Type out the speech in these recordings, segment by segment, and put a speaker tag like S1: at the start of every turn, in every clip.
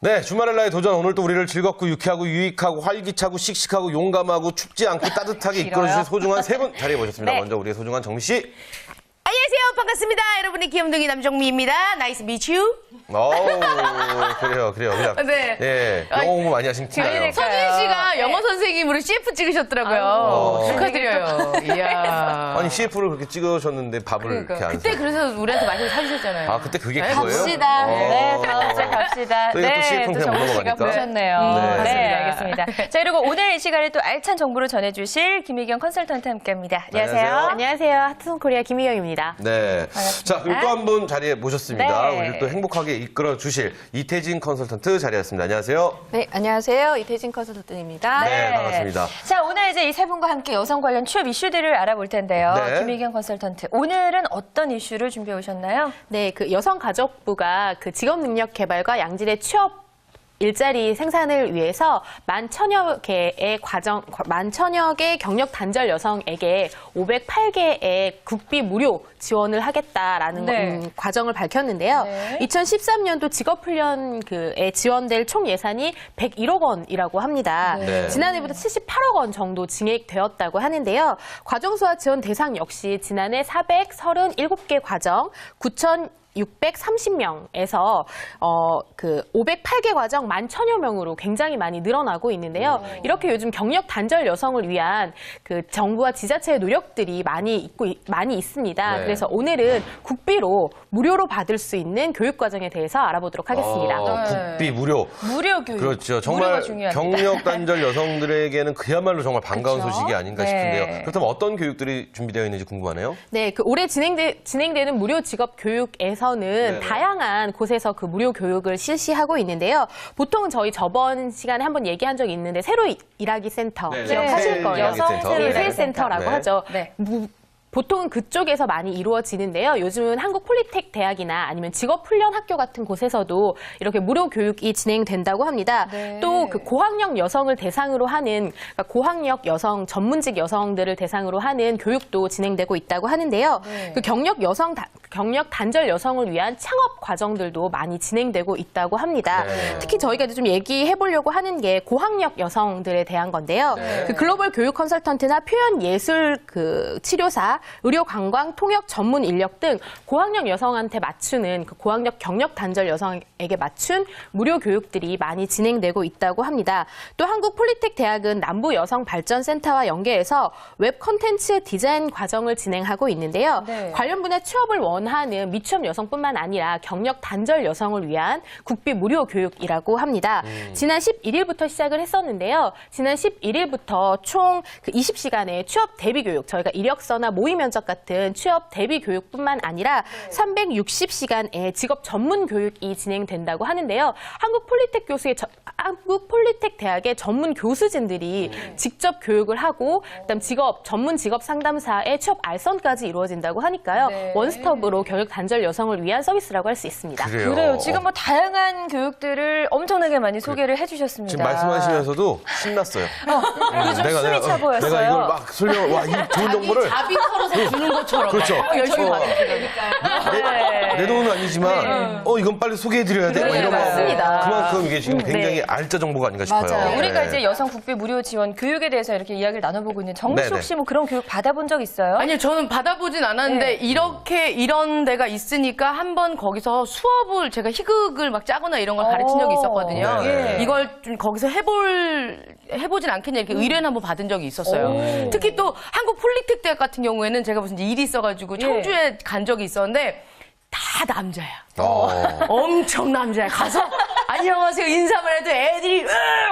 S1: 네, 주말의 나의 도전. 오늘 또 우리를 즐겁고 유쾌하고 유익하고 활기차고 씩씩하고 용감하고 춥지 않고 따뜻하게 이끌어주실 소중한 세 분 자리해 보셨습니다.
S2: 네.
S1: 먼저 우리의 소중한 정미 씨.
S3: 안녕하세요. 반갑습니다. 여러분의 귀염둥이 남정미입니다. 나이스 미츄.
S1: 그래요. 그냥.
S3: 네.
S1: 예, 영어 공부 많이 하신 팀이에요.
S3: 서준 씨가 영어 선생님으로 CF 찍으셨더라고요. 축하드려요. 이야.
S1: 아니, CF를 그렇게 찍으셨는데 밥을 이렇게 안
S3: 그때 그래서 우리한테 많이 사주셨잖아요.
S1: 아, 그때 그게 그거예요?
S2: 갑시다. 네, 다음 주에 갑시다.
S1: 또 이거 또 CF는 그냥 못
S2: 정우 씨가
S1: 넘어가니까.
S2: 보셨네요.
S1: 네.
S2: 네, 알겠습니다. 자, 그리고 오늘 이 시간에 또 알찬 정보를 전해주실 김희경 컨설턴트 함께합니다. 안녕하세요.
S3: 안녕하세요. 하트손 코리아 김희경입니다.
S1: 네. 자, 그리고 또 한 분 자리에 모셨습니다.
S2: 네.
S1: 우리를 또 행복하게 이끌어 주실 이태진 컨설턴트 자리했습니다. 안녕하세요.
S4: 네, 안녕하세요. 이태진 컨설턴트입니다.
S1: 네, 반갑습니다.
S2: 자, 오늘 이제 이 세 분과 함께 여성 관련 취업 이슈들을 알아볼 텐데요.
S1: 네.
S2: 김희경 컨설턴트, 오늘은 어떤 이슈를 준비해 오셨나요?
S4: 네, 그 여성가족부가 그 직업능력 개발과 양질의 취업 일자리 생산을 위해서 11,000여 개 경력 단절 여성에게 508개의 국비 무료 지원을 하겠다라는
S2: 네.
S4: 과정을 밝혔는데요.
S2: 네.
S4: 2013년도 직업훈련에 지원될 총 예산이 101억 원이라고 합니다.
S1: 네.
S4: 지난해보다 78억 원 정도 증액되었다고 하는데요. 과정수와 지원 대상 역시 지난해 437개 과정 9,630명에서 그 508개 과정 11,000여 명으로 굉장히 많이 늘어나고 있는데요. 이렇게 요즘 경력 단절 여성을 위한 그 정부와 지자체의 노력들이 많이 있습니다.
S1: 네.
S4: 그래서 오늘은 국비로 무료로 받을 수 있는 교육 과정에 대해서 알아보도록 하겠습니다.
S1: 국비 무료.
S2: 무료 교육.
S1: 그렇죠. 정말
S2: 무료가 중요합니다.
S1: 경력 단절 여성들에게는 그야말로 정말 반가운
S2: 그렇죠?
S1: 소식이 아닌가
S2: 네.
S1: 싶은데요. 그렇다면 어떤 교육들이 준비되어 있는지 궁금하네요.
S4: 네, 그 올해 진행되는 무료 직업 교육에서는
S1: 네.
S4: 다양한 곳에서 그 무료 교육을 실시하고 있는데요. 보통은 저희 저번 시간에 한번 얘기한 적이 있는데 새로 일하기 센터
S1: 네,
S4: 기억하실
S1: 네.
S4: 거예요.
S1: 여성
S4: 네,
S1: 새로
S4: 세일 센터라고
S1: 네.
S4: 하죠.
S2: 네.
S4: 보통은 그쪽에서 많이 이루어지는데요. 요즘은 한국 폴리텍 대학이나 아니면 직업훈련학교 같은 곳에서도 이렇게 무료 교육이 진행된다고 합니다.
S2: 네.
S4: 또 그 고학력 여성을 대상으로 하는 그러니까 고학력 여성, 전문직 여성들을 대상으로 하는 교육도 진행되고 있다고 하는데요.
S2: 네.
S4: 그 경력 단절 여성을 위한 창업 과정들도 많이 진행되고 있다고 합니다.
S1: 네.
S4: 특히 저희가 좀 얘기해 보려고 하는 게 고학력 여성들에 대한 건데요.
S1: 네.
S4: 그 글로벌 교육 컨설턴트나 표현 예술 그 치료사, 의료 관광, 통역 전문 인력 등 고학력 여성한테 맞추는 그 고학력 경력 단절 여성에게 맞춘 무료 교육들이 많이 진행되고 있다고 합니다. 또 한국 폴리텍 대학은 남부 여성 발전 센터와 연계해서 웹 콘텐츠 디자인 과정을 진행하고 있는데요.
S2: 네.
S4: 관련 분야 취업을 원하는 미취업 여성뿐만 아니라 경력 단절 여성을 위한 국비 무료 교육이라고 합니다. 지난 11일부터 시작을 했었는데요. 지난 11일부터 총 그 20시간의 취업 대비 교육, 저희가 이력서나 모의 면접 같은 취업 대비 교육뿐만 아니라 360시간의 직업 전문 교육이 진행된다고 하는데요. 한국 폴리텍 대학의 전문 교수진들이 직접 교육을 하고 그다음 전문 직업 상담사의 취업 알선까지 이루어진다고 하니까요.
S2: 네.
S4: 원스톱으로 경력 단절 여성을 위한 서비스라고 할 수 있습니다.
S2: 그래요. 지금 뭐 다양한 교육들을 엄청나게 많이 소개를 해주셨습니다.
S1: 지금 말씀하시면서도 신났어요.
S2: 요즘 숨이 차 보였어요.
S1: 내가 이걸 막 와, 이 좋은 정보를.
S3: 자비 털어서 주는 것처럼.
S1: 그렇죠.
S3: 열심히
S1: 어.
S3: 받으시니까.
S1: 내 돈은 아니지만, 이건 빨리 소개해드려야 돼. 막 이런 거.
S4: 맞습니다.
S1: 그만큼 이게 지금 굉장히 알짜 정보가 아닌가 싶어요.
S2: 맞아요. 우리가
S1: 네.
S2: 이제 여성 국비 무료 지원 교육에 대해서 이렇게 이야기를 나눠보고 있는 정미 씨
S1: 네네.
S2: 혹시 뭐 그런 교육 받아본 적 있어요?
S3: 아니요, 저는 받아보진 않았는데,
S2: 네.
S3: 이런 데가 있으니까 한번 거기서 수업을, 제가 희극을 막 짜거나 이런 걸 가르친 적이 있었거든요.
S1: 네.
S3: 이걸 좀 거기서 해보진 않겠냐, 이렇게 의뢰는 한번 받은 적이 있었어요. 특히 또 한국 폴리텍 대학 같은 경우에는 제가 무슨 일이 있어가지고 청주에 간 적이 있었는데, 다 남자야. 엄청 남자야. 가서 안녕하세요 인사만 해도 애들이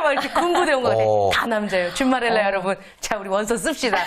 S3: 막 이렇게 군부대온 것 같아. 다 남자예요. 준말일날 여러분, 자 우리 원서 씁시다.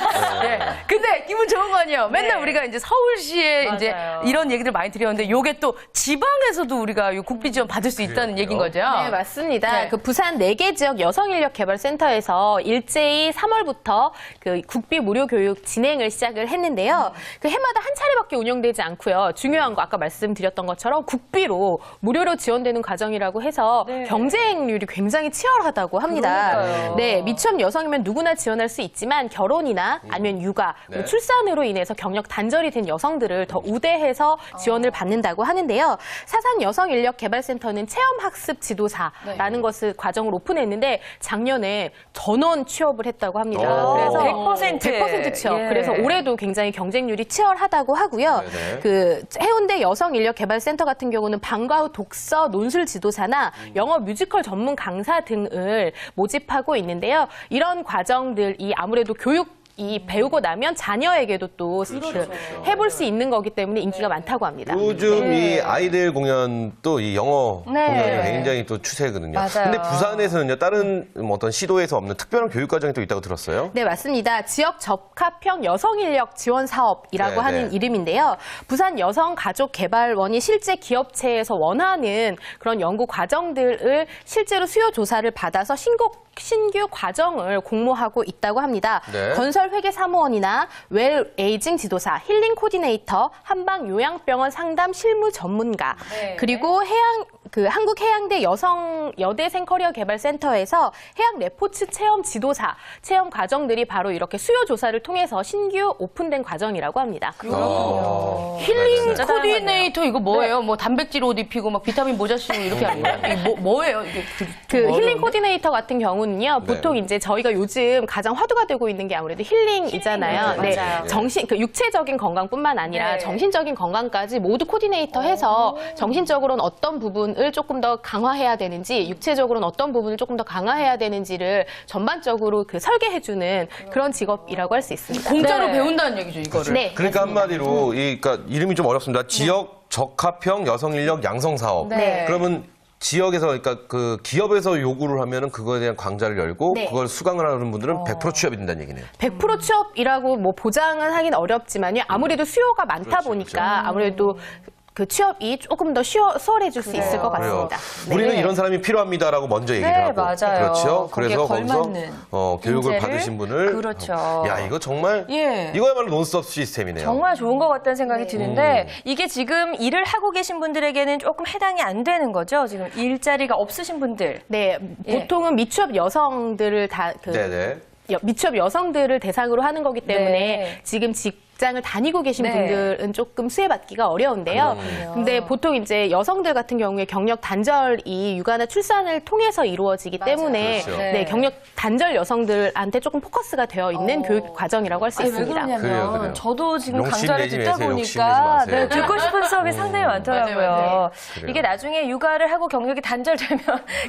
S3: 네. 근데 기분 좋은 거 아니에요. 맨날
S2: 네.
S3: 우리가 이제 서울시에
S2: 맞아요.
S3: 이제 이런 얘기들 많이 드렸는데, 요게 또 지방에서도 우리가 요 국비 지원 받을 수 있다는 얘기인 거죠.
S4: 네, 맞습니다.
S3: 네.
S4: 그 부산 4개 지역 여성인력개발센터에서 일제히 3월부터 그 국비 무료 교육 진행을 시작을 했는데요. 그 해마다 한 차례밖에 운영되지 않고요. 중요한 거 아까 말씀드렸던 것처럼 국비로 무료로 지원되는 과정이라고 해서
S2: 네.
S4: 경쟁률이 굉장히 치열하다고 합니다.
S2: 그러니까요.
S4: 네, 미취업 여성이면 누구나 지원할 수 있지만 결혼이나 아니면 육아, 그리고
S1: 네.
S4: 출산으로 인해서 경력 단절이 된 여성들을 더 우대해서 지원을 받는다고 하는데요. 사산 여성인력개발센터는 체험학습 지도사라는 것을 과정을 오픈했는데 작년에 전원 취업을 했다고 합니다.
S1: 오.
S4: 그래서
S2: 100%
S4: 취업.
S2: 예.
S4: 그래서 올해도 굉장히 경쟁률이 치열하다고 하고요.
S1: 네네.
S4: 그 해운대 여성인력개발센터 같은 경우는 방과 후 독서, 논술 지도사나 영어 뮤지컬 전문 강사 등을 모집하고 있는데요. 이런 과정들이 아무래도 이 배우고 나면 자녀에게도 또 해볼 수 있는 거기 때문에 인기가 많다고 합니다.
S1: 요즘 이 아이들 공연도 이 영어
S2: 네.
S1: 공연이 굉장히 또 추세거든요.
S2: 맞아요.
S1: 근데 부산에서는요, 다른 뭐 어떤 시도에서 없는 특별한 교육 과정이 또 있다고 들었어요.
S4: 네, 맞습니다. 지역 적합형 여성인력 지원 사업이라고
S1: 네,
S4: 하는
S1: 네.
S4: 이름인데요. 부산 여성가족개발원이 실제 기업체에서 원하는 그런 연구 과정들을 실제로 수요 조사를 받아서 신규 과정을 공모하고 있다고 합니다.
S1: 네.
S4: 건설회계사무원이나 웰에이징 지도사, 힐링 코디네이터, 한방 요양병원 상담 실무 전문가,
S2: 네.
S4: 그리고 한국해양대 여대생 커리어 개발센터에서 해양 레포츠 체험 지도사, 체험 과정들이 바로 이렇게 수요 조사를 통해서 신규 오픈된 과정이라고 합니다.
S3: 힐링
S2: 진짜
S3: 코디네이터 이거 뭐예요? 뭐 단백질 옷 입히고 막 비타민 모자 쓰고 이렇게 하는 거예요? 이게 뭐예요? 이게
S4: 그
S3: 좀
S4: 힐링
S3: 어려운데?
S4: 코디네이터 같은 경우는요, 보통 이제 저희가 요즘 가장 화두가 되고 있는 게 아무래도 힐링이잖아요.
S2: 힐링, 맞아요.
S4: 육체적인 건강뿐만 아니라
S2: 네.
S4: 정신적인 건강까지 모두 코디네이터 해서 정신적으로는 어떤 부분을 조금 더 강화해야 되는지, 육체적으로는 어떤 부분을 조금 더 강화해야 되는지를 전반적으로 설계해주는 그런 직업이라고 할 수 있습니다.
S3: 공짜로
S2: 네.
S3: 배운다는 얘기죠, 이거를.
S4: 네.
S1: 그러니까 한마디로 그러니까 이름이 좀 어렵습니다. 지역 적합형 여성인력 양성 사업.
S2: 네.
S1: 그러면 지역에서 그러니까 그 기업에서 요구를 하면은 그거에 대한 광자를 열고
S4: 네.
S1: 그걸 수강을 하는 분들은 100% 취업이 된다는 얘기네요.
S4: 100% 취업이라고 뭐 보장은 하긴 어렵지만요. 아무래도 수요가 많다
S1: 그렇죠,
S4: 보니까 아무래도 그 취업이 조금 더 수월해질 수 있을 것
S1: 그래요.
S4: 같습니다.
S1: 우리는
S2: 네.
S1: 이런 사람이 필요합니다라고 먼저 얘기를
S2: 네,
S1: 하고
S2: 맞아요.
S1: 그렇죠.
S2: 거기에
S1: 그래서 거기서
S2: 걸맞는
S1: 교육을
S2: 인재를?
S1: 받으신 분을
S2: 그렇죠.
S1: 야 이거 정말
S2: 예.
S1: 이거야말로 논스톱 시스템이네요.
S2: 정말 좋은 것 같다는 생각이 드는데 이게 지금 일을 하고 계신 분들에게는 조금 해당이 안 되는 거죠? 지금 일자리가 없으신 분들.
S4: 네,
S2: 예.
S4: 보통은 미취업 여성들을
S1: 네네.
S4: 미취업 여성들을 대상으로 하는 거기 때문에
S2: 네.
S4: 지금 직장을 다니고 계신
S2: 네.
S4: 분들은 조금 수혜받기가 어려운데요. 근데 보통 이제 여성들 같은 경우에 경력 단절이 육아나 출산을 통해서 이루어지기 때문에
S1: 그렇죠.
S4: 네, 경력 단절 여성들한테 조금 포커스가 되어 있는 교육 과정이라고 할 수
S2: 왜
S4: 있습니다.
S2: 그러냐면
S1: 그래요.
S2: 저도 지금
S1: 욕심
S2: 강좌를
S1: 내지
S2: 듣다
S1: 마세요. 욕심
S2: 보니까
S1: 내지 마세요.
S2: 듣고 싶은 수업이 상당히 많더라고요.
S3: 맞아요.
S1: 그래요.
S2: 이게 나중에 육아를 하고 경력이 단절되면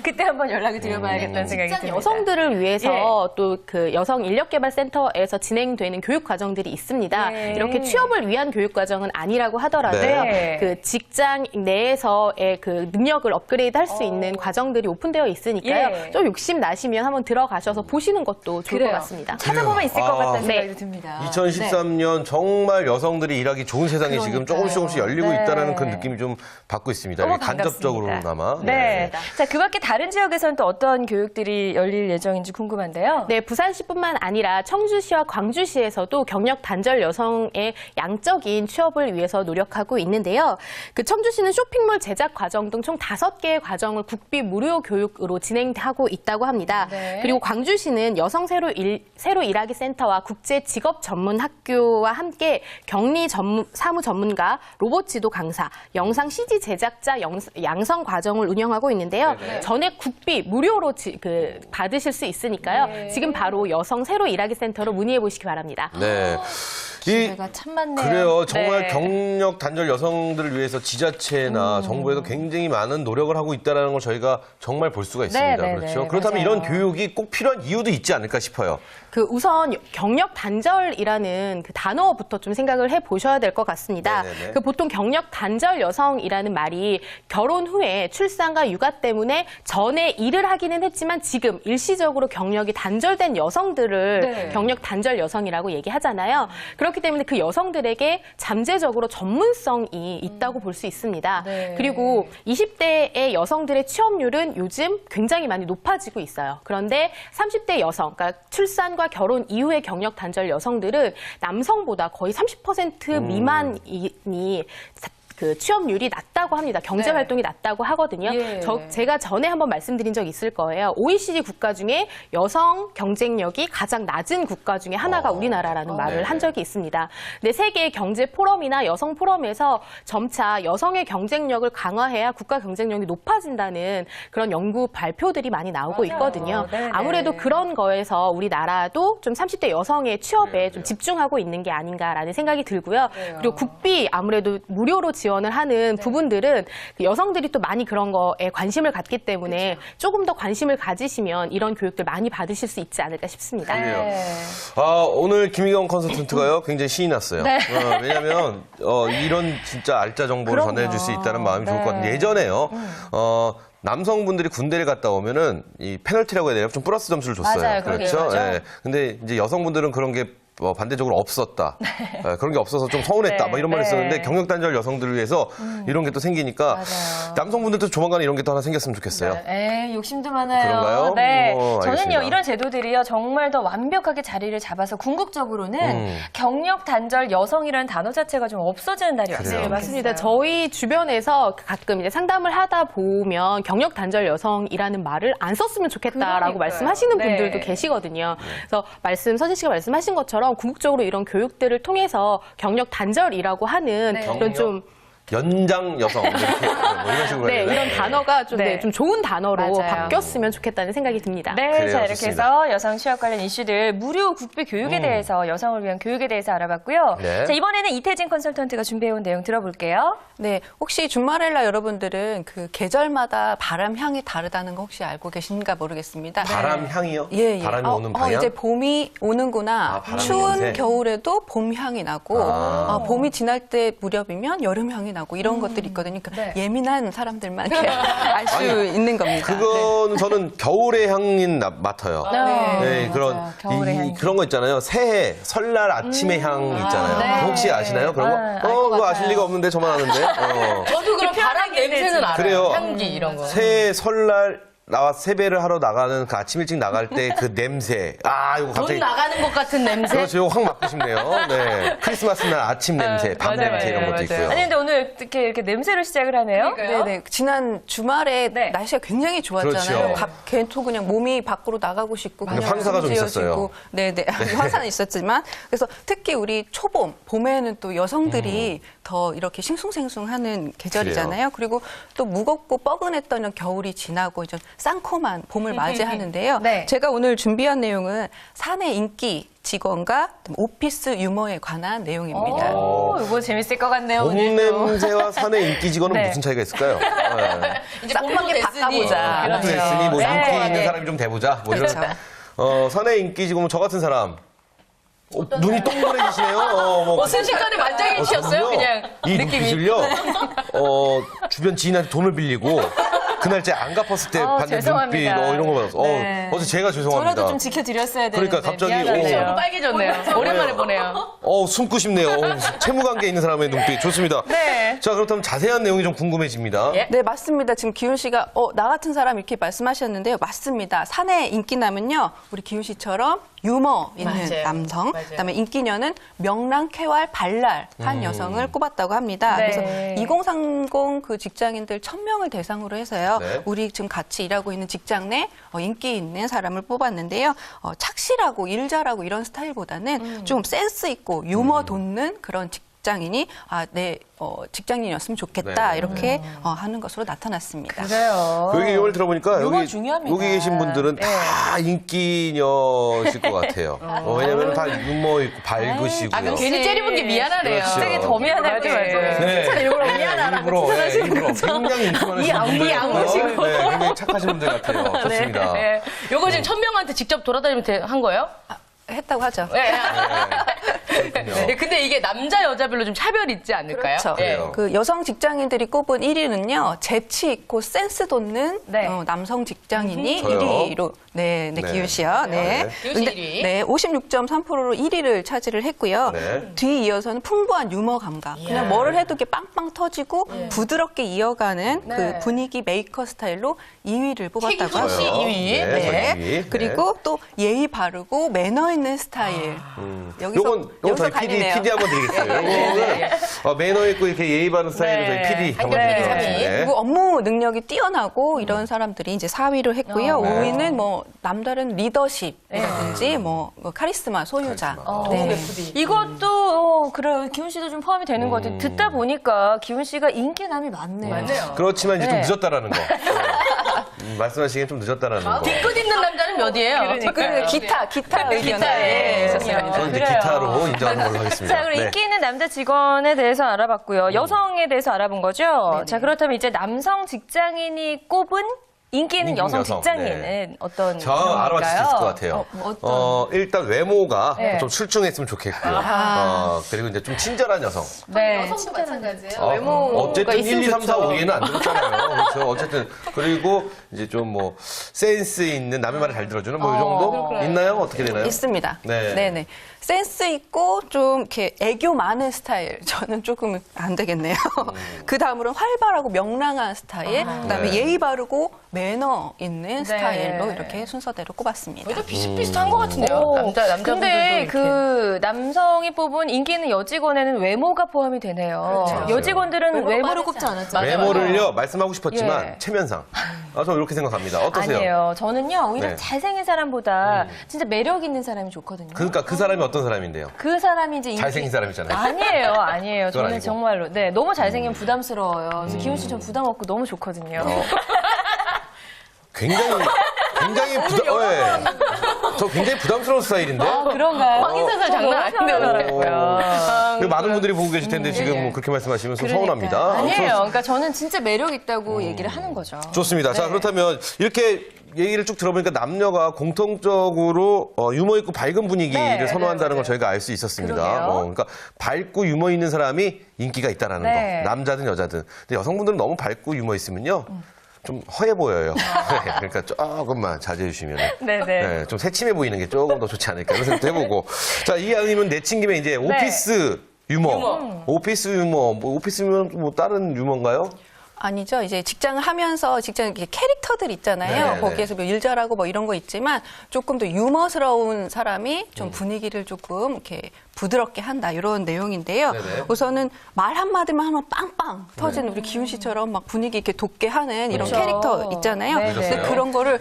S2: 그때 한번 연락을 드려봐야겠다는 생각이
S4: 직장
S2: 듭니다.
S4: 여성들을 위해서
S2: 예.
S4: 또 그 여성 인력개발센터에서 진행되는 교육 과정들이 있습니다.
S2: 네.
S4: 이렇게 취업을 위한 교육 과정은 아니라고 하더라도요.
S2: 네.
S4: 그 직장 내에서의 그 능력을 업그레이드 할 수 있는 과정들이 오픈되어 있으니까요.
S2: 예.
S4: 좀 욕심 나시면 한번 들어가셔서 보시는 것도 좋을 것 같습니다.
S2: 찾아보면 있을 것 같다는
S4: 네.
S2: 생각이 듭니다.
S1: 2013년 정말 여성들이 일하기 좋은 세상이 지금 조금씩 열리고
S2: 네.
S1: 있다는 그 느낌이 좀 받고 있습니다.
S2: 너무
S1: 간접적으로나마.
S2: 네. 자, 그 밖에 다른 지역에서는 또 어떤 교육들이 열릴 예정인지 궁금한데요.
S4: 네, 부산시뿐만 아니라 청주시와 광주시에서도 경력 단절 여성의 양적인 취업을 위해서 노력하고 있는데요. 그 청주시는 쇼핑몰 제작 과정 등 총 5개의 과정을 국비 무료 교육으로 진행하고 있다고 합니다.
S2: 네.
S4: 그리고 광주시는 여성 새로 일하기 센터와 국제 직업 전문 학교와 함께 격리 사무 전문가, 로봇 지도 강사, 영상 CG 제작자 양성 과정을 운영하고 있는데요. 전액 국비 무료로 받으실 수 있으니까요. 지금 바로 여성 새로 일하기 센터로 문의해 보시기 바랍니다.
S1: 네.
S2: 기회가 참 많네요.
S1: 그래요. 정말
S2: 네.
S1: 경력 단절 여성들을 위해서 지자체나 정부에도 굉장히 많은 노력을 하고 있다는 걸 저희가 정말 볼 수가 있습니다.
S2: 네, 네,
S1: 그렇죠.
S2: 네,
S1: 그렇다면
S2: 맞아요.
S1: 이런 교육이 꼭 필요한 이유도 있지 않을까 싶어요.
S4: 우선 경력 단절이라는 그 단어부터 좀 생각을 해 보셔야 될 것 같습니다.
S1: 네네네.
S4: 보통 경력 단절 여성이라는 말이 결혼 후에 출산과 육아 때문에 전에 일을 하기는 했지만 지금 일시적으로 경력이 단절된 여성들을
S2: 네.
S4: 경력 단절 여성이라고 얘기하잖아요. 그렇기 때문에 그 여성들에게 잠재적으로 전문성이 있다고 볼 수 있습니다.
S2: 네.
S4: 그리고 20대의 여성들의 취업률은 요즘 굉장히 많이 높아지고 있어요. 그런데 30대 여성, 그러니까 출산과 결혼 이후의 경력 단절 여성들은 남성보다 거의 30% 미만이 그 취업률이 낮다고 합니다. 경제
S2: 네.
S4: 활동이 낮다고 하거든요.
S2: 예.
S4: 제가 전에 한번 말씀드린 적 있을 거예요. OECD 국가 중에 여성 경쟁력이 가장 낮은 국가 중에 하나가 우리나라라는 말을
S1: 네.
S4: 한 적이 있습니다. 근데 세계 경제 포럼이나 여성 포럼에서 점차 여성의 경쟁력을 강화해야 국가 경쟁력이 높아진다는 그런 연구 발표들이 많이 나오고
S2: 맞아요.
S4: 있거든요.
S2: 네네.
S4: 아무래도 그런 거에서 우리나라도 좀 30대 여성의 취업에 좀 집중하고 있는 게 아닌가라는 생각이 들고요. 그리고 국비 아무래도 무료로 지원을 하는 부분들은 그 여성들이 또 많이 그런 거에 관심을 갖기 때문에 조금 더 관심을 가지시면 이런 교육들 많이 받으실 수 있지 않을까 싶습니다.
S1: 그래요. 오늘 김희경 컨설턴트가요, 굉장히 신이 났어요.
S2: 네.
S1: 왜냐면, 이런 진짜 알짜 정보를
S2: 그럼요.
S1: 전해줄 수 있다는 마음이 좋을 것 같은데,
S2: 네.
S1: 예전에요, 남성분들이 군대를 갔다 오면은 이 페널티라고 해야 되나? 좀 플러스 점수를 줬어요.
S2: 맞아요. 그런 게
S1: 그렇죠?
S2: 있었죠.
S1: 예. 근데 이제 여성분들은 그런 게 반대적으로 없었다. 그런 게 없어서 좀 서운했다.
S2: 네.
S1: 뭐 이런 말을
S2: 네.
S1: 썼는데 경력 단절 여성들을 위해서 이런 게 또 생기니까
S2: 맞아요.
S1: 남성분들도 조만간 이런 게 또 하나 생겼으면 좋겠어요.
S2: 에 욕심도 많아요.
S1: 그런가요?
S2: 네.
S1: 알겠습니다.
S2: 저는요, 이런 제도들이요, 정말 더 완벽하게 자리를 잡아서 궁극적으로는 경력 단절 여성이라는 단어 자체가 좀 없어지는 날이 왔어요.
S1: 그래요.
S4: 네, 맞습니다. 저희 주변에서 가끔 이제 상담을 하다 보면 경력 단절 여성이라는 말을 안 썼으면 좋겠다라고
S2: 그러니까요.
S4: 말씀하시는
S2: 네.
S4: 분들도 계시거든요. 그래서 서진 씨가 말씀하신 것처럼 궁극적으로 이런 교육들을 통해서 경력 단절이라고 하는
S2: 네.
S4: 이런 좀
S1: 연장 여성 이렇게 뭐 이런 식으로
S4: 네,
S1: 해야 되나요?
S4: 이런 단어가 좀,
S2: 네.
S4: 네, 좀 좋은 단어로
S2: 맞아요.
S4: 바뀌었으면 좋겠다는 생각이 듭니다.
S2: 네,
S1: 그래요,
S2: 자, 이렇게
S1: 좋습니다.
S2: 해서 여성 취업 관련 이슈들 무료 국비 교육에 대해서 여성을 위한 교육에 대해서 알아봤고요.
S1: 네.
S2: 자, 이번에는 이태진 컨설턴트가 준비해온 내용 들어볼게요.
S5: 네, 혹시 준마렐라 여러분들은 그 계절마다 바람 향이 다르다는 거 혹시 알고 계신가 모르겠습니다.
S1: 바람 향이요?
S5: 예, 예.
S1: 바람이 오는 방향?
S5: 이제 봄이 오는구나.
S1: 바람의
S5: 추운
S1: 냄새?
S5: 겨울에도 봄 향이 나고, 봄이 지날 때 무렵이면 여름 향이 나고 이런 것들이 있거든요. 그러니까
S2: 네.
S5: 예민한 사람들만 이렇게 알 수 있는 겁니다.
S1: 그거는 저는 겨울의 향인 맡아요. 네, 그런
S2: 맞아요. 겨울의 향기.
S1: 그런 거 있잖아요. 새해 설날 아침의 향 있잖아요.
S2: 네.
S1: 그거 혹시 아시나요? 그런 거?
S2: 알
S1: 그거 아실 리가 없는데 저만 아는데.
S3: 저도 그런 바람 냄새는 알아요.
S1: 그래요.
S3: 향기 이런 거.
S1: 새해 설날 나와 세배를 하러 나가는 그 아침 일찍 나갈 때 그 냄새. 이거
S3: 돈
S1: 갑자기
S3: 나가는 것 같은 냄새.
S1: 그렇죠. 이거 확 맡고 싶네요. 네. 크리스마스 날 아침 냄새, 밤
S2: 맞아요,
S1: 냄새 이런
S2: 맞아요,
S1: 것도
S2: 맞아요.
S1: 있고요.
S2: 아니, 근데 오늘 이렇게 냄새로 시작을 하네요.
S5: 네네. 지난 주말에
S2: 네.
S5: 날씨가 굉장히 좋았잖아요.
S1: 그렇죠.
S5: 걔도 그냥 몸이 밖으로 나가고 싶고 그냥
S1: 황사가 좀
S5: 숨
S1: 있었어요.
S5: 지어지고. 네네. 황사는 있었지만 그래서 특히 우리 초봄 봄에는 또 여성들이 더 이렇게 싱숭생숭하는 계절이잖아요. 그리고 또 무겁고 뻐근했던 겨울이 지나고 이제 쌍콤한 봄을 맞이하는데요.
S2: 네.
S5: 제가 오늘 준비한 내용은 사내 인기 직원과 오피스 유머에 관한 내용입니다.
S2: 이거 재밌을 것 같네요,
S1: 봄
S2: 오늘도.
S1: 냄새와 사내 인기 직원은
S2: 네.
S1: 무슨 차이가 있을까요? 네.
S3: 이제
S5: 쌍방에 바꿔보자.
S1: 그렇죠. 됐으니 뭐
S2: 네.
S1: 인기 있는 사람이 좀 돼보자. 뭐 이런. 사내 인기 직원은 저 같은 사람. 눈이 동그래지시네요.
S3: 순식간에 만장일치였어요, 그냥.
S1: 이
S3: 느낌이.
S1: 눈빛을요. 주변 지인한테 돈을 빌리고 그날째 안 갚았을 때 받는
S2: 죄송합니다.
S1: 눈빛 이런 거 받았어.
S2: 네.
S1: 어제 제가 죄송합니다.
S2: 저라도 좀 지켜드렸어야 되는데.
S1: 그러니까 갑자기,
S2: 미안하네요.
S3: 좀 빨개졌네요. 오랜만에 보네요.
S1: 숨고 싶네요. 채무관계 있는 사람의 눈빛 좋습니다.
S2: 네.
S1: 자 그렇다면 자세한 내용이 좀 궁금해집니다.
S3: 예.
S5: 네, 맞습니다. 지금 기훈 씨가 나 같은 사람 이렇게 말씀하셨는데요. 맞습니다. 사내 인기남은요. 우리 기훈 씨처럼 유머 있는
S3: 맞아요.
S5: 남성,
S3: 맞아요.
S5: 그다음에 인기녀는 명랑, 쾌활, 발랄한 여성을 꼽았다고 합니다.
S2: 네.
S5: 그래서 2030 그 직장인들 1000명을 대상으로 해서요.
S1: 네.
S5: 우리 지금 같이 일하고 있는 직장 내 인기 있는 사람을 뽑았는데요. 착실하고 일 잘하고 이런 스타일보다는 좀 센스 있고 유머 돋는 그런 직장인이 내 직장인이었으면 좋겠다
S1: 네.
S5: 이렇게 하는 것으로 나타났습니다.
S2: 그래요.
S1: 여기 이걸 들어보니까
S2: 유머
S1: 여기
S2: 중요합니다.
S1: 여기 계신 분들은 다 인기녀실 것 같아요. 왜냐면 다 유머 있고 밝으시고요.
S3: 괜히 째려본 게 미안하네요.
S1: 그렇죠.
S2: 되게 더 미안하게.
S1: 네.
S2: 일부러
S1: 네, 일부러 굉장히 인기 많으신 분들
S3: 양보시고.
S1: 네, 굉장히 착하신 분들 같아요. 좋습니다.
S3: 네. 요거 지금 1000명한테 직접 돌아다니면 한 거예요?
S5: 했다고 하죠.
S3: 네.
S1: 그렇군요.
S3: 네, 근데 이게 남자 여자별로 좀 차별이 있지 않을까요?
S5: 그렇죠.
S3: 예.
S1: 그래요.
S5: 그 여성 직장인들이 꼽은 1위는요, 재치 있고 센스 돋는
S2: 네.
S5: 남성 직장인이
S1: 저요?
S5: 1위로, 네,
S1: 네.
S5: 기우 씨요. 네.
S1: 네.
S3: 기우 씨 1위.
S5: 네, 56.3%로 1위를 차지를 했고요.
S1: 네.
S5: 뒤 이어서는 풍부한 유머 감각. 그냥 뭐를 해도 이렇게 빵빵 터지고 부드럽게 이어가는
S2: 네.
S5: 그 분위기 메이커 스타일로 2위를 뽑았다고
S3: 최기준 씨
S5: 하죠.
S3: 2위.
S1: 네,
S5: 네.
S1: 저희 2위.
S5: 그리고 또 예의 바르고 매너 있는 스타일. 여기서
S1: 요건
S5: 여기서
S1: 저희
S5: 갈리네요.
S1: PD 한번 드리겠어요. 요거는 매너 있고 이렇게 예의 바른 스타일로
S3: 네.
S1: 저희 PD 한번
S3: 한결 PD
S1: 드리도록
S3: 3위.
S1: 하겠습니다.
S5: 그리고 업무 능력이 뛰어나고 이런 사람들이 이제 4위를 했고요.
S1: 네.
S5: 5위는 뭐 남다른 리더십이라든지 뭐 카리스마 소유자. 네.
S2: 이것도 그래 기훈 씨도 좀 포함이 되는 것 같아요. 듣다 보니까 기훈 씨가 인기남이 많네요.
S3: 맞네요.
S1: 그렇지만 이제 좀
S2: 네.
S1: 늦었다라는 거. 말씀하시기엔 좀 늦었다라는 거.
S3: 뒤끝 있는 남자는 몇이에요?
S5: 그 기타 의견
S3: 예.
S5: 있었습니다.
S1: 저는 이제
S2: 그래요.
S1: 기타로 인정하는 걸로 하겠습니다.
S2: 자, 그럼
S1: 네.
S2: 인기 있는 남자 직원에 대해서 알아봤고요. 여성에 대해서 알아본 거죠. 자, 그렇다면 이제 남성 직장인이 꼽은 인기 있는
S1: 인기
S2: 여성
S1: 여성,
S2: 직장인은
S1: 네.
S2: 어떤
S1: 저 알아맞힐 수 있을 것 같아요. 일단 외모가
S2: 네.
S1: 좀 출중했으면 좋겠고요. 그리고 이제 좀 친절한 여성.
S2: 네.
S1: 어쨌든 1, 2, 3, 4, 5위에는 안 들었잖아요. 그렇죠. 어쨌든. 그리고 이제 좀 뭐 센스 있는 남의 말을 잘 들어주는 뭐 이 정도? 있나요? 어떻게 되나요?
S5: 있습니다.
S1: 네.
S5: 네네. 센스 있고 좀 이렇게 애교 많은 스타일. 저는 조금 안 되겠네요. 그 다음으로는 활발하고 명랑한 스타일. 그다음에
S1: 네.
S5: 예의 바르고 매너 있는 스타일로 이렇게 순서대로 꼽았습니다.
S3: 거의 다 비슷비슷한 것 같은데요. 남자분들도
S2: 근데
S3: 이렇게.
S2: 그 남성이 뽑은 인기 있는 여직원에는 외모가 포함이 되네요. 여직원들은 외모를 꼽지 않았잖아요.
S1: 외모를요, 말씀하고 싶었지만,
S2: 예.
S1: 체면상. 저 이렇게 생각합니다. 어떠세요?
S2: 아니에요. 저는요, 오히려
S1: 네.
S2: 잘생긴 사람보다 진짜 매력 있는 사람이 좋거든요.
S1: 그러니까 그 사람이 어떤 사람인데요?
S2: 그 사람이 이제
S1: 잘생긴 사람이잖아요.
S2: 아니에요, 아니에요.
S1: 그건
S2: 저는
S1: 아니고.
S2: 정말로 네 너무 잘생기면 부담스러워요. 그래서 기훈 씨 좀 부담 없고 너무 좋거든요.
S1: 굉장히 저 굉장히 부담스러운 스타일인데.
S2: 그런가요?
S3: 확인사살 장난 아닌데
S1: 그리고 많은 분들이 보고 계실 텐데 지금 뭐 그렇게 말씀하시면 좀 서운합니다.
S2: 아니에요. 그러니까 저는 진짜 매력 있다고 얘기를 하는 거죠.
S1: 좋습니다. 자, 그렇다면 이렇게 얘기를 쭉 들어보니까 남녀가 공통적으로 유머 있고 밝은 분위기를
S2: 네,
S1: 선호한다는 걸 저희가 알 수 있었습니다.
S2: 그러게요.
S1: 그러니까 밝고 유머 있는 사람이 인기가 있다라는
S2: 네.
S1: 거. 남자든 여자든. 근데 여성분들은 너무 밝고 유머 있으면요. 좀 허해 보여요. 그러니까 조금만 자제해 주시면
S2: 네네.
S1: 좀 새침해 보이는 게 조금 더 좋지 않을까 이런 생각도 해보고. 자, 이 아님은 내친 김에 이제 오피스 유머. 오피스 유머. 뭐 오피스 유머는 뭐 다른 유머인가요?
S5: 아니죠. 이제 직장을 하면서 직장 이렇게 캐릭터들 있잖아요.
S1: 네,
S5: 거기에서 뭐 일 잘하고 뭐 이런 거 있지만 조금 더 유머스러운 사람이 좀 분위기를 조금 이렇게 부드럽게 한다 이런 내용인데요.
S1: 네네.
S5: 우선은 말 한마디만 하면 빵빵 터지는 우리 기훈 씨처럼 막 분위기 이렇게 돋게 하는 이런
S2: 그렇죠.
S5: 캐릭터 있잖아요.
S2: 네네.
S5: 근데 그런 거를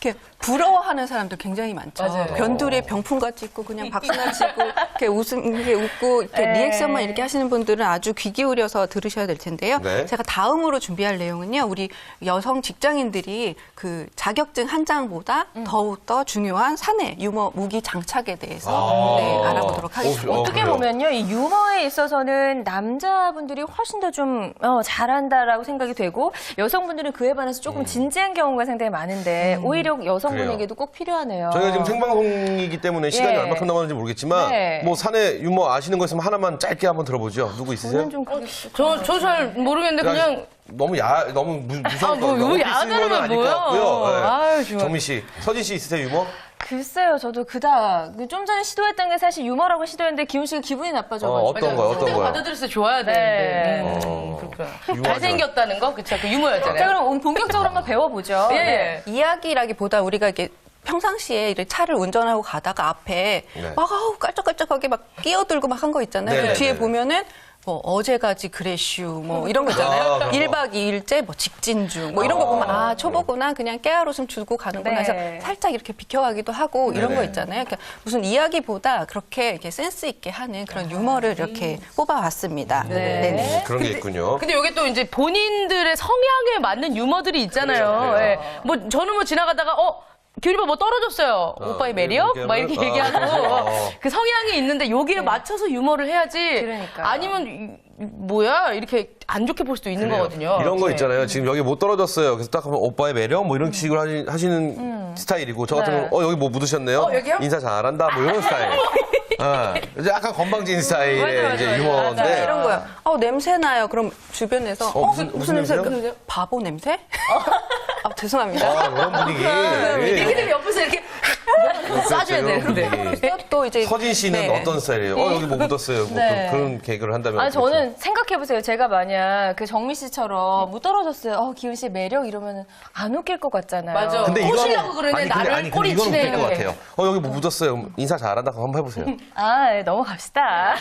S5: 이렇게 부러워하는 사람들 굉장히 많죠.
S3: 맞아요.
S5: 변두리에 병풍같이 있고 그냥 박수나 치고 이렇게 이렇게 웃고 이렇게
S2: 네.
S5: 리액션만 이렇게 하시는 분들은 아주 귀 기울여서 들으셔야 될 텐데요.
S1: 네.
S5: 제가 다음으로 준비할 내용은요. 우리 여성 직장인들이 그 자격증 한 장보다 더욱더 중요한 사내 유머 무기 장착에 대해서 알아보도록 하겠습니다.
S2: 어떻게
S1: 그래요?
S2: 보면요, 이 유머에 있어서는 남자분들이 훨씬 더 좀 잘한다라고 생각이 되고 여성분들은 그에 반해서 조금 진지한 경우가 상당히 많은데 오히려 여성분에게도 꼭 필요하네요.
S1: 저희가 지금 생방송이기 때문에 시간이
S2: 예.
S1: 얼마큼 남았는지 모르겠지만
S2: 네.
S1: 뭐 사내 유머 아시는 거 있으면 하나만 짧게 한번 들어보죠. 누구 있으세요?
S2: 저는 좀 그게
S3: 저 잘 모르겠는데 그냥
S1: 너무 무서운
S3: 뭐
S1: 거. 오피스
S3: 야단은
S1: 유머는 아닐 것
S3: 뭐야?
S1: 같고요. 네.
S3: 아유, 좋아.
S1: 정민 씨, 서진 씨 있으세요 유머?
S2: 글쎄요, 저도 그닥 좀 전에 시도했던 게 사실 유머라고 시도했는데 기훈 씨가 기분이 나빠져가지고.
S1: 어떤 거요? 어떤
S3: 상대가
S1: 거요?
S3: 받아들였을 때 좋아야
S2: 네.
S3: 되는데. 그렇구나.
S1: 유머하죠.
S3: 잘생겼다는 거? 그쵸. 그
S2: 자,
S3: 유머였잖아요.
S2: 그럼 오늘 본격적으로 한번 배워보죠.
S3: 예,
S2: 네.
S3: 예.
S5: 이야기라기보다 우리가 이렇게 평상시에 이렇게 차를 운전하고 가다가 앞에
S1: 네.
S5: 막 깔짝깔짝하게 막 끼어들고 막 한 거 있잖아요.
S1: 네네네.
S5: 그 뒤에 보면은 뭐 어제까지 그랬슈 뭐 이런 거 있잖아요.
S1: 그런 거.
S5: 1박 2일째 뭐 직진 중 뭐 이런 거 보면 아 초보구나 그냥 깨알웃음 주고 가는구나
S2: 네.
S5: 해서 살짝 이렇게 비켜가기도 하고 이런
S1: 네네.
S5: 거 있잖아요. 그러니까 무슨 이야기보다 그렇게 이렇게 센스 있게 하는 그런 유머를 이렇게 뽑아왔습니다. 네네.
S1: 그런 게 있군요.
S3: 근데 이게 또 이제 본인들의 성향에 맞는 유머들이 있잖아요.
S1: 그래요.
S3: 예. 뭐 저는 뭐 지나가다가 규리가 뭐 떨어졌어요. 오빠의 매력? 막 이렇게
S1: 그렇게
S3: 얘기하고 그 성향이 있는데 여기에 맞춰서 유머를 해야지.
S2: 그러니까요.
S3: 아니면 뭐야 이렇게 안 좋게 볼 수도 있는 거거든요.
S1: 이런 거
S3: 네.
S1: 있잖아요. 지금 여기 못 떨어졌어요. 그래서 딱 하면 오빠의 매력 뭐 이런 식으로 하시는 스타일이고 저 같은
S2: 네.
S1: 경우는 여기 뭐 묻으셨네요.
S3: 여기요?
S1: 인사 잘한다 뭐 이런 스타일. 이제 약간 건방진 스타일의
S2: 맞아,
S1: 이제
S2: 맞아,
S1: 유머인데
S2: 맞아요.
S5: 이런 거야. 냄새 나요. 그럼 주변에서
S1: 무슨 냄새요?
S5: 그럼 바보 냄새? 죄송합니다.
S1: 이런 분위기.
S3: 이렇게 되면 옆에서 이렇게 싸줘야 되는데.
S5: 또 이제
S1: 서진 씨는
S5: 네.
S1: 어떤 스타일이에요? 여기 뭐 묻었어요. 뭐
S2: 네.
S1: 그런 개그를 한다면.
S2: 아니, 저는 생각해보세요. 제가 만약 그 정미 씨처럼 뭐 떨어졌어요. 기훈 씨의 매력 이러면 안 웃길 것 같잖아요.
S3: 맞아.
S1: 근데
S3: 꼬시려고 그러네. 나를
S1: 근데
S3: 꼬리
S1: 이거는 웃길
S3: 치네.
S1: 것 같아요. 여기 뭐 묻었어요. 인사 잘한다. 그거 한번 해보세요.
S2: 네, 넘어갑시다.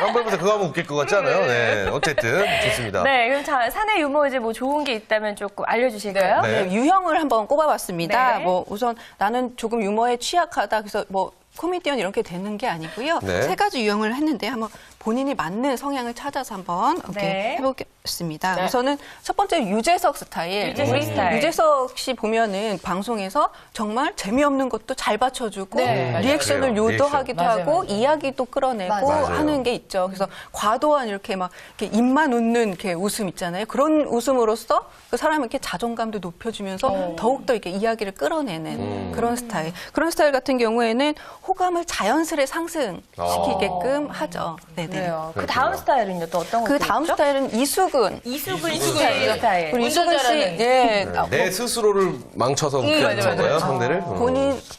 S1: 한번 해보세요. 그거 하면 웃길 것 같지 않아요? 네. 어쨌든 좋습니다.
S2: 네, 그럼 자, 사내 유머 이제 뭐 좋은 게 있다면 조금 알려주실까요?
S1: 네.
S5: 네, 유형을 한번 꼽아봤습니다.
S2: 네.
S5: 뭐 우선 나는 조금 유머에 취약하다. 그래서 뭐 코미디언 이렇게 되는 게 아니고요.
S1: 네.
S5: 세 가지 유형을 했는데 한번 본인이 맞는 성향을 찾아서 한번 이렇게
S2: 네.
S5: 해보겠습니다. 우선은 첫 번째 유재석 스타일.
S2: 유재석
S5: 우리
S2: 스타일.
S5: 유재석 씨 보면은 방송에서 정말 재미없는 것도 잘 받쳐주고
S2: 네, 맞아요.
S5: 리액션을
S1: 그래요,
S5: 유도하기도
S3: 리액션.
S5: 하고 이야기도 끌어내고
S1: 맞아요.
S5: 하는 게 있죠. 그래서 과도한 이렇게 막 이렇게 입만 웃는 이렇게 웃음 있잖아요. 그런 웃음으로써 그 사람의 이렇게 자존감도 높여주면서 더욱더 이렇게 이야기를 끌어내는 그런 스타일. 그런 스타일 같은 경우에는 호감을 자연스레 상승시키게끔 하죠. 네네.
S2: 그래요. 그 다음 스타일은요? 또 어떤
S5: 그
S2: 것도
S5: 다음
S2: 있죠?
S5: 스타일은 이수근.
S2: 이수근
S3: 스타일.
S2: 스타일.
S5: 우리
S3: 운전
S5: 이수근 씨,
S3: 잘하는.
S5: 예,
S1: 내 스스로를 망쳐서 웃게 하는
S3: 맞아요,
S1: 건가요,
S3: 맞아요.
S1: 상대를?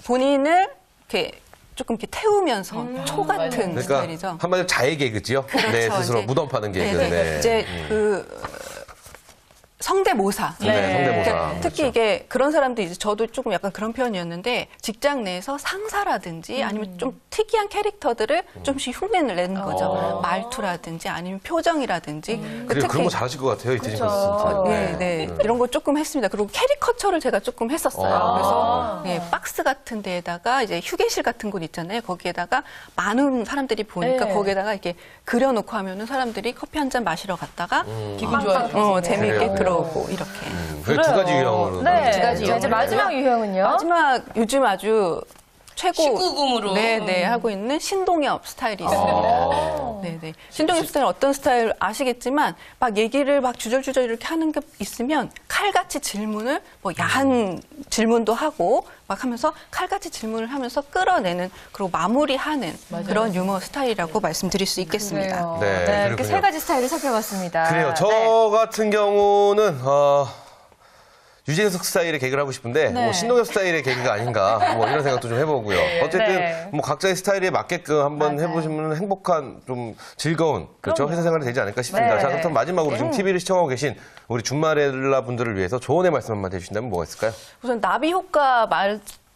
S5: 본인을 이렇게 조금 이렇게 태우면서 초 같은
S1: 그러니까
S5: 스타일이죠.
S1: 한마디로 자해 개그지요? 내
S5: 그렇죠.
S1: 스스로
S5: 이제
S1: 무덤 파는 개그.
S5: 네네.
S1: 네.
S5: 이제 성대모사.
S1: 네, 성대모사.
S5: 그러니까 특히
S1: 그렇죠.
S5: 이게 그런 사람들이 이제 저도 조금 약간 그런 편이었는데 직장 내에서 상사라든지 아니면 좀 특이한 캐릭터들을 좀씩 흉내를 내는 거죠. 말투라든지 아니면 표정이라든지.
S1: 그리고 그런 거 잘하실 것 같아요, 이태진 씨 진짜.
S5: 네. 이런 거 조금 했습니다. 그리고 캐리커처를 제가 조금 했었어요. 그래서 예, 박스 같은 데에다가 이제 휴게실 같은 곳 있잖아요. 거기에다가 많은 사람들이 보니까
S2: 네.
S5: 거기에다가 이렇게 그려놓고 하면은 사람들이 커피 한 잔 마시러 갔다가
S3: 기분 좋아요.
S5: 재미있게
S1: 그래요.
S5: 들어오고 이렇게.
S1: 그게 두 가지 유형으로.
S2: 네.
S1: 나누죠.
S3: 두 가지
S2: 자, 이제
S3: 유형으로.
S2: 마지막 유형은요?
S5: 마지막 요즘 아주 최고
S3: 19금으로.
S5: 네네 하고 있는 신동엽 스타일이 있습니다. 네네 신동엽 스타일 어떤 스타일 아시겠지만 막 얘기를 막 주절주절 이렇게 하는 게 있으면 칼같이 질문을 뭐 야한 질문도 하고 막 하면서 칼같이 질문을 하면서 끌어내는 그리고 마무리하는 그런 유머 스타일이라고 말씀드릴 수 있겠습니다.
S2: 그래요.
S1: 네,
S2: 이렇게
S1: 그렇군요.
S2: 세 가지 스타일을 살펴봤습니다.
S1: 그래요. 저
S2: 네.
S1: 같은 경우는 유재석 스타일의 개그를 하고 싶은데
S2: 네.
S1: 뭐 신동엽 스타일의 개그가 아닌가 뭐 이런 생각도 좀 해보고요. 어쨌든
S2: 네.
S1: 뭐 각자의 스타일에 맞게끔 한번 해보시면 행복한 좀 즐거운 그렇죠 회사 생활이 되지 않을까 싶습니다.
S2: 네.
S1: 자 그럼 마지막으로 지금 TV를 시청하고 계신 우리 준마렐라 분들을 위해서 조언의 말씀 한마디 해주신다면 뭐가 있을까요?
S5: 우선 나비 효과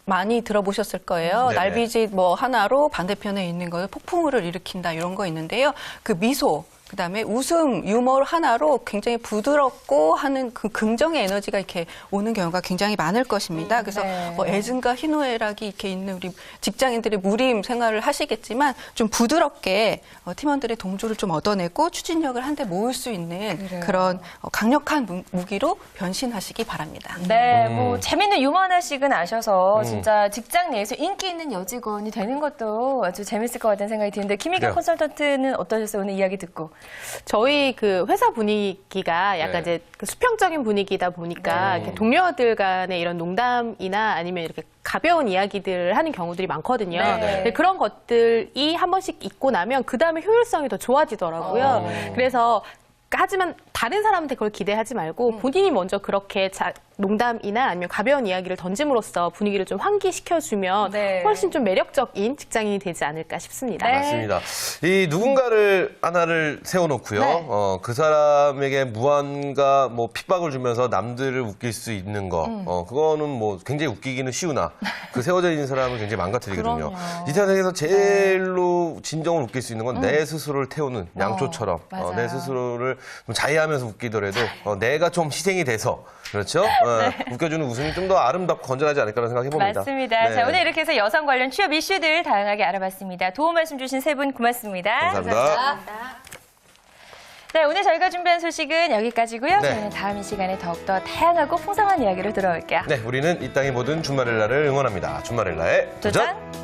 S5: 많이 들어보셨을 거예요.
S1: 네네.
S5: 날비짓 뭐 하나로 반대편에 있는 거 폭풍우를 일으킨다 이런 거 있는데요. 그 미소, 그다음에 웃음, 유머 하나로 굉장히 부드럽고 하는 그 긍정의 에너지가 이렇게 오는 경우가 굉장히 많을 것입니다. 그래서
S2: 네.
S5: 뭐 애증과 희노애락이 이렇게 있는 우리 직장인들이 무림 생활을 하시겠지만 좀 부드럽게 팀원들의 동조를 좀 얻어내고 추진력을 한데 모을 수 있는 그런 강력한 무기로 변신하시기 바랍니다.
S2: 네, 뭐 재밌는 유머 하나씩은 아셔서 진짜 직장 내에서 인기 있는 여직원이 되는 것도 아주 재밌을 것 같다는 생각이 드는데 김희경
S1: 그래요.
S2: 컨설턴트는 어떠셨어요? 오늘 이야기 듣고.
S4: 저희 그 회사 분위기가 약간
S1: 네.
S4: 이제 그 수평적인 분위기다 보니까 이렇게 동료들 간의 이런 농담이나 아니면 이렇게 가벼운 이야기들을 하는 경우들이 많거든요.
S2: 네.
S4: 근데 그런 것들이 한 번씩 있고 나면 그 다음에 효율성이 더 좋아지더라고요. 그래서 하지만 다른 사람한테 그걸 기대하지 말고 본인이 먼저 그렇게 농담이나 아니면 가벼운 이야기를 던짐으로써 분위기를 좀 환기시켜주면
S2: 네.
S4: 훨씬 좀 매력적인 직장인이 되지 않을까 싶습니다.
S2: 네.
S1: 맞습니다. 이 누군가를 하나를 세워놓고요.
S2: 네.
S1: 그 사람에게 무한가 뭐 핍박을 주면서 남들을 웃길 수 있는 거. 그거는 뭐 굉장히 웃기기는 쉬우나 그 세워져 있는 사람을 굉장히 망가뜨리거든요.
S2: 그럼요.
S1: 이 세상에서 제일로 진정으로 웃길 수 있는 건 내 스스로를 태우는 양초처럼
S2: 맞아요.
S1: 내 스스로를 좀 자해하면서 웃기더라도 내가 좀 희생이 돼서 그렇죠? 웃겨주는 웃음이 좀 더 아름답고 건전하지 않을까라는 생각해 봅니다.
S2: 맞습니다.
S1: 네.
S2: 자, 오늘 이렇게 해서 여성 관련 취업 이슈들 다양하게 알아봤습니다. 도움 말씀 주신 세 분 고맙습니다.
S1: 감사합니다.
S2: 네, 오늘 저희가 준비한 소식은 여기까지고요.
S1: 네.
S2: 저희는 다음 이 시간에 더욱더 다양하고 풍성한 이야기로 돌아올게요.
S1: 네, 우리는 이 땅의 모든 준마렐라를 응원합니다. 준마렐라의 도전!
S2: 도전!